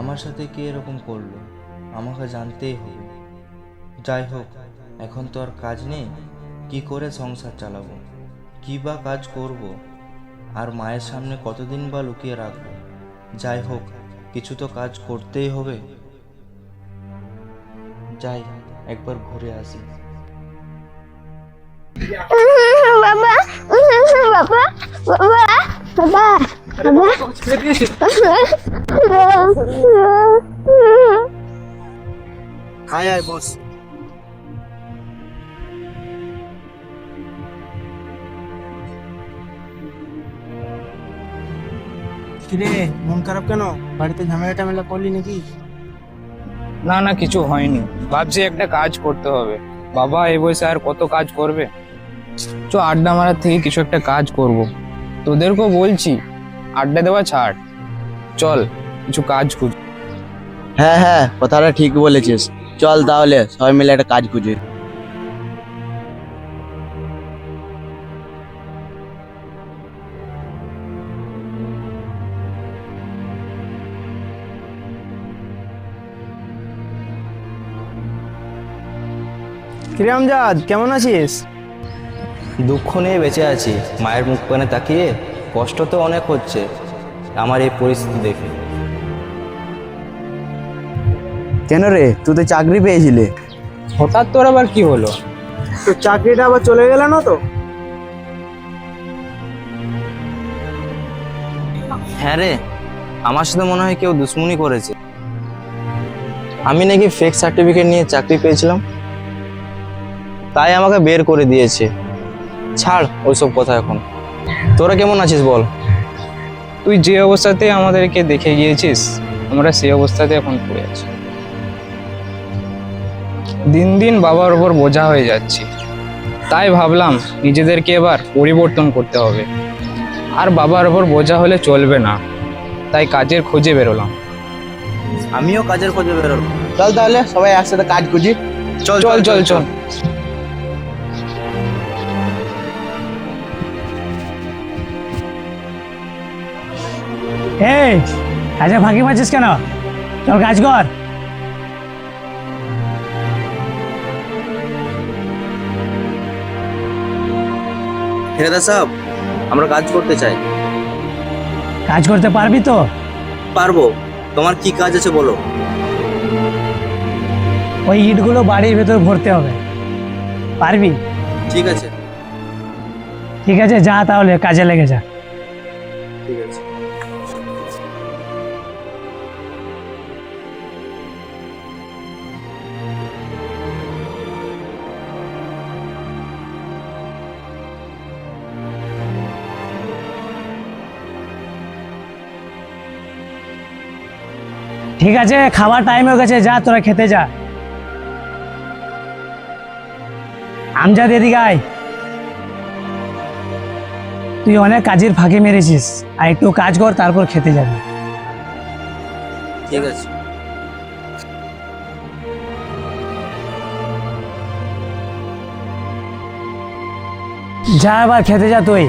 আমার সাথে কে এরকম করলো আমাকে জানতেই হবে। যাই হোক, এখন তো আর কাজ নেই, কি করে সংসার চালাবো, কি বা কাজ করব, আর মায়ের সামনে কতদিন বা লুকিয়ে রাখবো। যাই হোক, কিছু তো কাজ করতেই হবে। যাই, একবার ঘুরে আসি। বাবা, বাবা, বাবা, বাবা, আয় আয় বস। কিরে, মন খারাপ কেন? বাড়িতে ঝামেলা টামেলা করলি নাকি? না না, কিছু হয়নি। ভাবছি একটা কাজ করতে হবে। বাবা এই বয়সে আর কত কাজ করবে। আড্ডা মারার থেকে কিছু একটা কাজ করব। তোদেরকেও বলছি, আড্ডা দেওয়া ছাড়, চল কিছু কাজ খুঁজ। হ্যাঁ হ্যাঁ, কথাটা ঠিক বলেছিস। চল তাহলে সবাই মিলে একটা কাজ খুঁজি। কিরে আমজাদ, কেমন আছিস? দুঃখ নিয়ে বেঁচে আছি, মায়ের মুখ পানে তাকিয়ে। কষ্ট তো অনেক হচ্ছে আমার এই পরিস্থিতি দেখে। কেন রে, তুই তো চাকরি পেয়েছিলে? হঠাৎ তোর আবার কি হলো? তো চাকরিটা আবার চলে গেল না তো? হ্যাঁ রে, আমার সাথে মনে হয় কেউ দুশ্মনী করেছে। আমি নাকি ফেক সার্টিফিকেট নিয়ে চাকরি পেয়েছিলাম, তাই আমাকে বের করে দিয়েছে। ছাড় ওইসব কথা এখন। তোরা কেমন আছিস বল? তুই যে অবস্থাতে আমাদেরকে দেখে গিয়েছিস, আমরা সেই অবস্থাতে এখন পড়ে আছি। দিন দিন বাবার উপর বোঝা হয়ে যাচ্ছি, তাই ভাবলাম নিজেদেরকে এবার পরিবর্তন করতে হবে। আর বাবার উপর বোঝা হলে চলবে না, তাই কাজের খোঁজে বেরোলাম। আমিও কাজের খোঁজে বেরোলাম। চল তাহলে সবাই একসাথে কাজ খুঁজি। চল চল চল চল। এই, কাজে ফাঁকি মারছিস কেন? চল কাজ কর। ঠিকাদার সাহেব, আমরা কাজ করতে চাই। কাজ করতে পারবি তো? পারবো। তোমার কি কাজ আছে বলো। ওই ইটগুলো বাড়ির ভেতর ভরতে হবে, পারবি? ঠিক আছে। ঠিক আছে, যা তাহলে কাজে লেগে যা। ঠিক আছে। ঠিক আছে, খাবার টাইম হয়ে গেছে, যা তোরা খেতে যা। আমজাদ, এদিকে আয়। তুই অনেক কাজের ফাঁকি মেরেছিস, আর একটু কাজ কর, তারপর খেতে যাবি। ঠিক আছে। যা এবার খেতে যা তুই।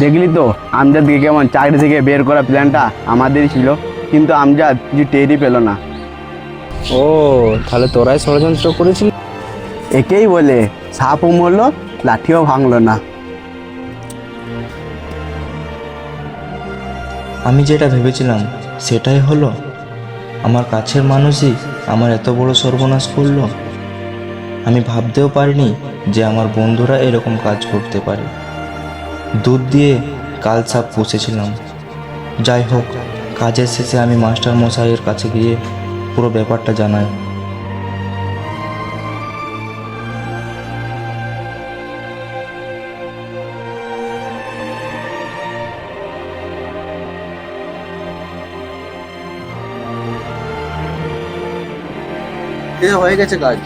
দেখলি তো আমজাদকে কেমন চাকরি থেকে বের করা প্ল্যানটা আমাদেরই ছিল, কিন্তু আমজাদ কিছু টেরই পেল না। ও, তাহলে তোরাই ষড়যন্ত্র করেছিলি? একেই বলে সাপও মরলো, লাঠিও ভাঙলো না। আমি যেটা ভেবেছিলাম সেটাই হলো। আমার কাছের মানুষই আমার এত বড় সর্বনাশ করলো। আমি ভাবতেও পারিনি যে আমার বন্ধুরা এরকম কাজ করতে পারে। দুধ দিয়ে কাল সাপ পুষেছিলাম। যাই হোক, কাজের শেষে আমি মাস্টার মশাইয়ের কাছে গিয়ে পুরো ব্যাপারটা জানাই। হয়ে গেছে কাজ।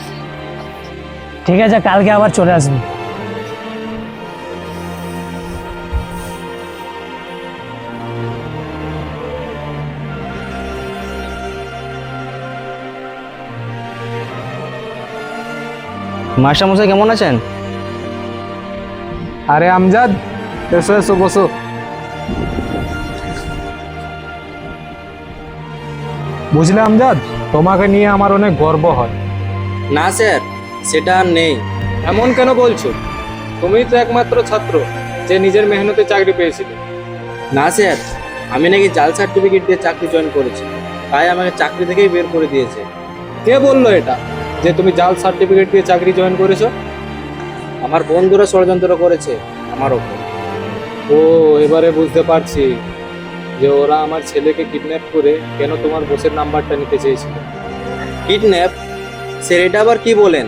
ঠিক আছে, কালকে আবার চলে আসবি। মাস্টার মশাই কেমন আছেন? আরে আমজাদ, এসো এসো, বসো। বুঝলে আমজাদ, তোমাকে নিয়ে আমার অনেক গর্ব হয়। না স্যার, সেটা আর নেই। এমন কেন বলছো? তুমি তো একমাত্র ছাত্র যে নিজের মেহনতে চাকরি পেয়েছিলে। না স্যার, আমি নাকি জাল সার্টিফিকেট দিয়ে চাকরি জয়েন করেছি, তাই আমাকে চাকরি থেকেই বের করে দিয়েছে। কে বললো এটা, যে তুমি জাল সার্টিফিকেট দিয়ে চাকরি জয়েন করেছো? আমার বন্ধুরা ষড়যন্ত্র করেছে আমার ওপর। ও, এবারে বুঝতে পারছি যে ওরা আমার ছেলেকে কিডন্যাপ করে কেন তোমার বসের নাম্বারটা নিতে চেয়েছিল। কিডন্যাপ? স্যার, এটা আবার কি বলেন?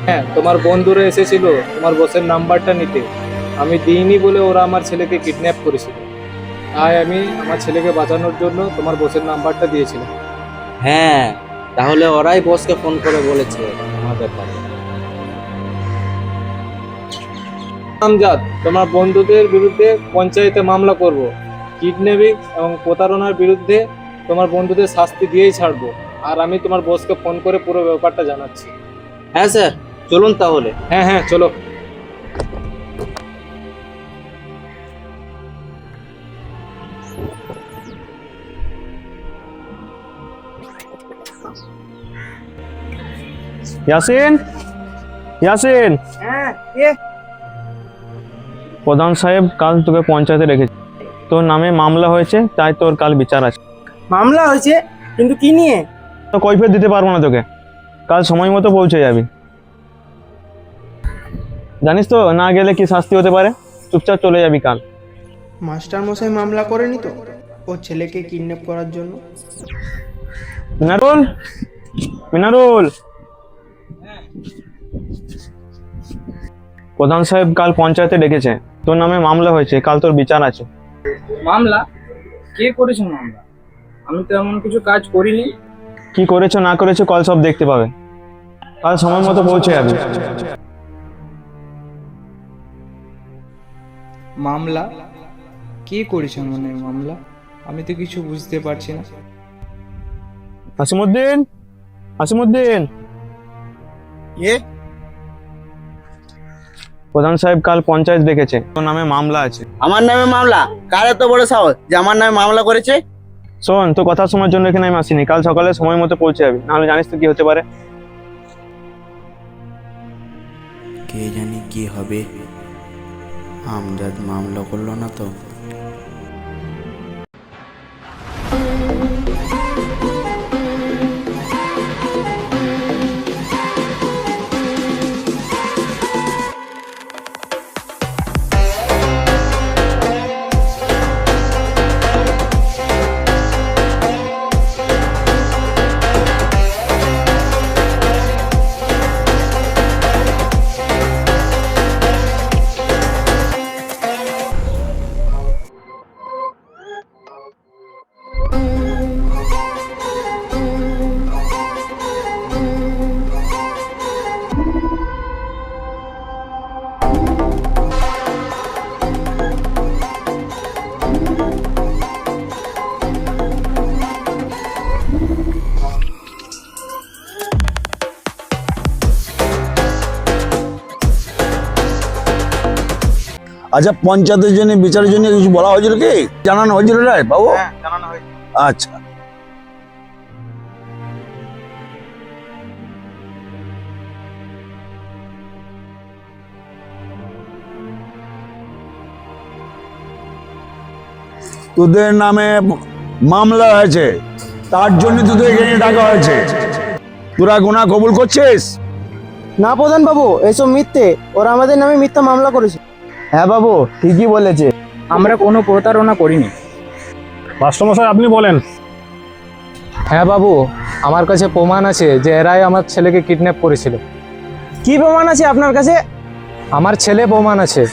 হ্যাঁ, তোমার বন্ধুরা এসেছিল তোমার বসের নাম্বারটা নিতে। আমি দিইনি বলে ওরা আমার ছেলেকে কিডন্যাপ করেছিল। তাই আমি আমার ছেলেকে বাঁচানোর জন্য তোমার বসের নাম্বারটা দিয়েছিলাম। হ্যাঁ, তাহলে ওরাই বসকে ফোন করে বলেছে আমার ব্যাপারে। আমজাদ, তোমার বন্ধুদের বিরুদ্ধে পঞ্চায়েতে মামলা করব। কিডন্যাপিং এবং প্রতারণার বিরুদ্ধে তোমার বন্ধুদের শাস্তি দিয়েই ছাড়বো। আর আমি তোমার বসকে ফোন করে পুরো ব্যাপারটা জানাচ্ছি। হ্যাঁ স্যার, চলুন তাহলে। হ্যাঁ হ্যাঁ, চলো। ইয়াসিন, ইয়াসিন। প্রধান সাহেব কাল তোকে পঞ্চায়েতে রেখেছে। তোর নামে মামলা হয়েছে, তাই তোর কাল বিচার আছে। মামলা হয়েছে, কিন্তু কি নিয়ে? তো কৈফিয়ত দিতে পারবো না তোকে। কাল সময় মতো পৌঁছে যাবি। জানিস তো না গেলে কি শাস্তি হতে পারে। চুপচাপ চলে যাবি কাল। মাস্টার মশাই মামলা করেনি তো ওর ছেলেকে কিডন্যাপ করার জন্য? মিনারুল, মিনারুল। প্রধান সাহেব কাল পঞ্চায়েতে ডেকেছে। তোর নামে মামলা হয়েছে, কাল তোর বিচার আছে। মামলা? কে করেছে মামলা? আমি তো এমন কিছু কাজ করিনি। কি করেছো না করেছো কাল সব দেখতে পাবে। কাল সময় মতো পৌঁছে যাবি। মামলা? কে করেছে মানে মামলা? আমি তো কিছু বুঝতে পারছি না। হাসিমুদ্দিন, হাসিমুদ্দিন। প্রধান সাহেব কাল পঞ্চায়েত ডেকেছে, তোর নামে মামলা আছে। আমার নামে মামলা? কার এত বড় সাহস যে আমার নামে মামলা করেছে? শোন, তো কথা শোনার জন্য এখানে আমি আসিনি। কাল সকালে সময় মতো পৌঁছে যাবি, নাহলে জানিস তো কি হতে পারে। কে জানি কি হবে। আমজাদ মামলা করলো না তো? আচ্ছা, পঞ্চায়েতের জন্য বিচারের জন্য কিছু বলা হয়েছিল, কি জানানো হয়েছিল রে বাবু? জানানো হয়েছে। আচ্ছা, তোদের নামে মামলা হয়েছে, তার জন্য তোদের এখানে ডাকা হয়েছে। তোরা গুনাহ কবুল করছিস? না প্রধান বাবু, এসব মিথ্যে। ওরা আমাদের নামে মিথ্যা মামলা করেছে। হ্যাঁ বাবু, ঠিকই বলেছে। আমরা কোনো প্রতারণা করিনি। মাস্টারমশাই আপনি বলেন। হ্যাঁ বাবু, আমার কাছে প্রমাণ আছে যে এরাই আমার ছেলেকে কিডন্যাপ করেছিল। কি প্রমাণ আছে আপনার কাছে? আমার ছেলে প্রমাণ আছে।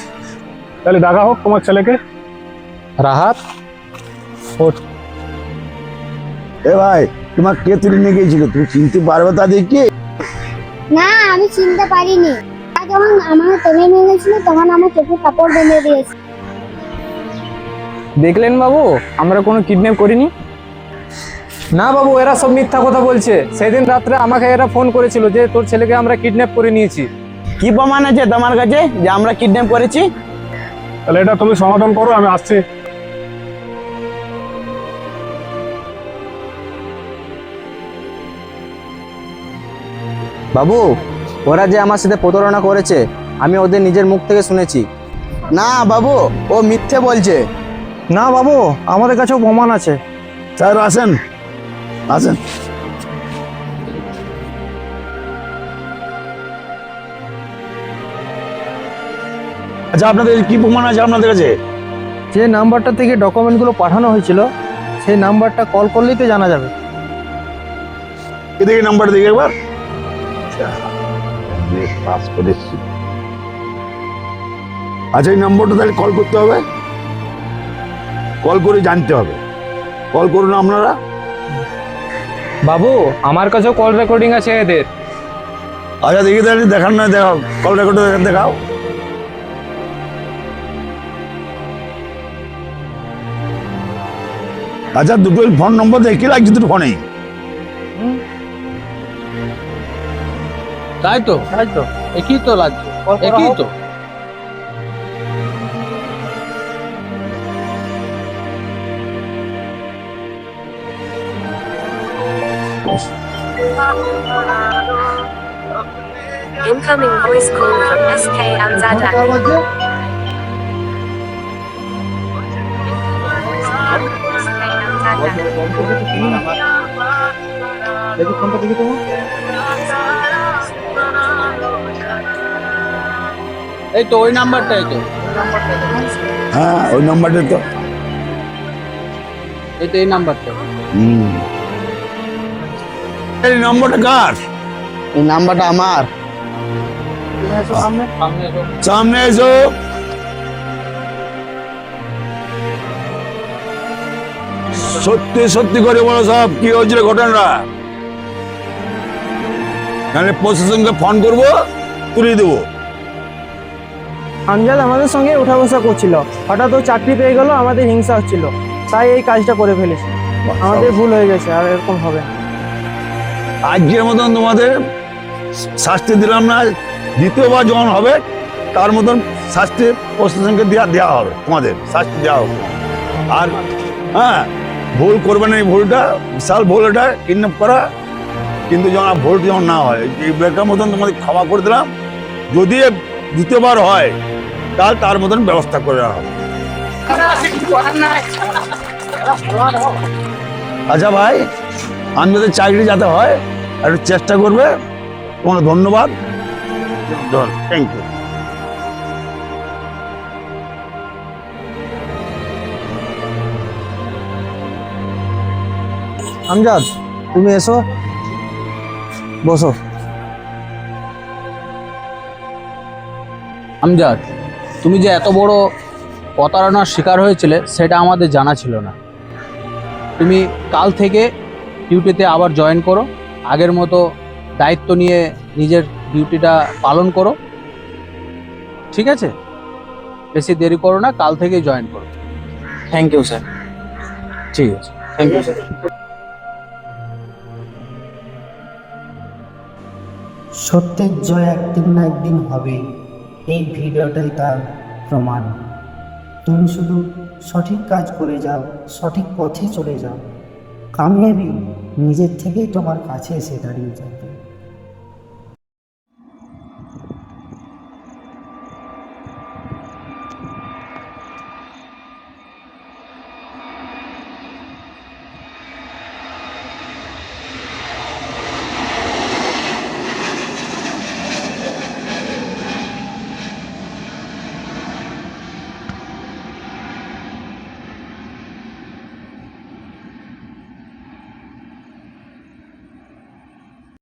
তাহলে ডাকা হোক তোমার ছেলেকে। রাহাত, এ ভাই, তোমার কে তুলে নিয়ে গিয়েছিল? তুমি চিনতে পারবে তাদেরকে? না, আমি চিনতে পারিনি। আর যখন আমাকে টেনে নিয়ে গেছিল তখন আমার চোখে কাপড় বেঁধে দিয়েছে। দেখলেন বাবু, আমরা কোনো কিডন্যাপ করিনি। না বাবু, এরা সব মিথ্যা কথা বলছে। সেদিন রাত্রে আমাকে এরা ফোন করেছিল যে তোর ছেলেকে আমরা কিডন্যাপ করে নিয়েছি। কি প্রমাণ আছে তোমার কাছে যে আমরা কিডন্যাপ করেছি? তাহলে এটা তুমি সমাধান করো, আমি আসছি। বাবু, ওরা যে আমার সাথে প্রতারণা করেছে আমি ওদের নিজের মুখ থেকে শুনেছি। না বাবু, ও মিথ্যে বলছে। না বাবু, আমাদের কাছেও প্রমাণ আছে। স্যার আসেন, আসেন। আচ্ছা, আপনাদের কি প্রমাণ আছে আপনাদের কাছে? যে নাম্বারটা থেকে ডকুমেন্টগুলো পাঠানো হয়েছিল সেই নাম্বারটা কল করলেই তো জানা যাবে। এদিকে নাম্বার দিকে একবার। পাস করেছি। আচ্ছা, এই নম্বরটা তাহলে কল করতে হবে, কল করে জানতে হবে। কল করুন আপনারা। বাবু, আমার কাছেও কল রেকর্ডিং আছে এদের। আচ্ছা, দেখি তাহলে দেখান, না দেখাও, কল রেকর্ড দেখাও। আচ্ছা, দুটো ফোন নম্বর দেখি লাগছে দুটো ফোনেই। তাই তো একই তো লাগছে, একই তো। Incoming voice call from SK Amzada. এই তো ওই নাম্বারটাই তো। হ্যাঁ, ওই নাম্বারটা তো। এই তো এই নাম্বারটা। এই নম্বরটা কার? এই নাম্বারটা আমার। সামনে এসো। সত্যি সত্যি করে বলো সব, কি হয়েছিল ঘটনাটা? নাহলে প্রশাসনকে ফোন করবো, তুলে দেবো। আমজাদ আমাদের সঙ্গে উঠা বসা করছিল, হঠাৎ ও চাকরি পেয়ে গেল, আমাদের হিংসা হচ্ছিল, তাই এই কাজটা করে ফেলেছি। আমাদের ভুল হয়ে গেছে, আর এরকম হবে না। আজকের মতন তোমাদের শাস্তি দিলাম না, দ্বিতীয়বার যখন হবে তার মতন শাস্তি প্রশাসনকে দেওয়া হবে, তোমাদের শাস্তি দেওয়া হবে। আর হ্যাঁ, ভুল করবে না, এই ভুলটা বিশাল ভুল, এটা কিডন্যাপ করা। কিন্তু যখন ভুল যখন না হয়, এই বেকার মতন তোমাদের ক্ষমা করে দিলাম। যদি দ্বিতীয়বার হয় তাহলে তার মতন ব্যবস্থা করে দেওয়া হবে। আচ্ছা ভাই, আমি যদি চাকরি যাতে হয় একটু চেষ্টা করবে। তোমার ধন্যবাদ, থ্যাংক ইউ। আমজাদ, তুমি এসো, বসো। আমজাদ, তুমি যে এত বড় প্রতারণার শিকার হয়েছিলে সেটা আমাদের জানা ছিল না। তুমি কাল থেকে ডিউটিতে আবার জয়েন করো, আগের মতো দায়িত্ব নিয়ে নিজের ডিউটিটা পালন করো, ঠিক আছে? বেশি দেরি করো না, কাল থেকেই জয়েন করো। Thank you sir. ঠিক আছে, থ্যাংক ইউ স্যার। সত্যের জয় একদিন না একদিন হবে, এই ভিডিওটাই তার প্রমাণ। তুমি শুধু সঠিক কাজ করে যাও, সঠিক পথে চলে যাও, কামিয়াবি নিজের থেকেই তোমার কাছে এসে দাঁড়িয়ে যাবে।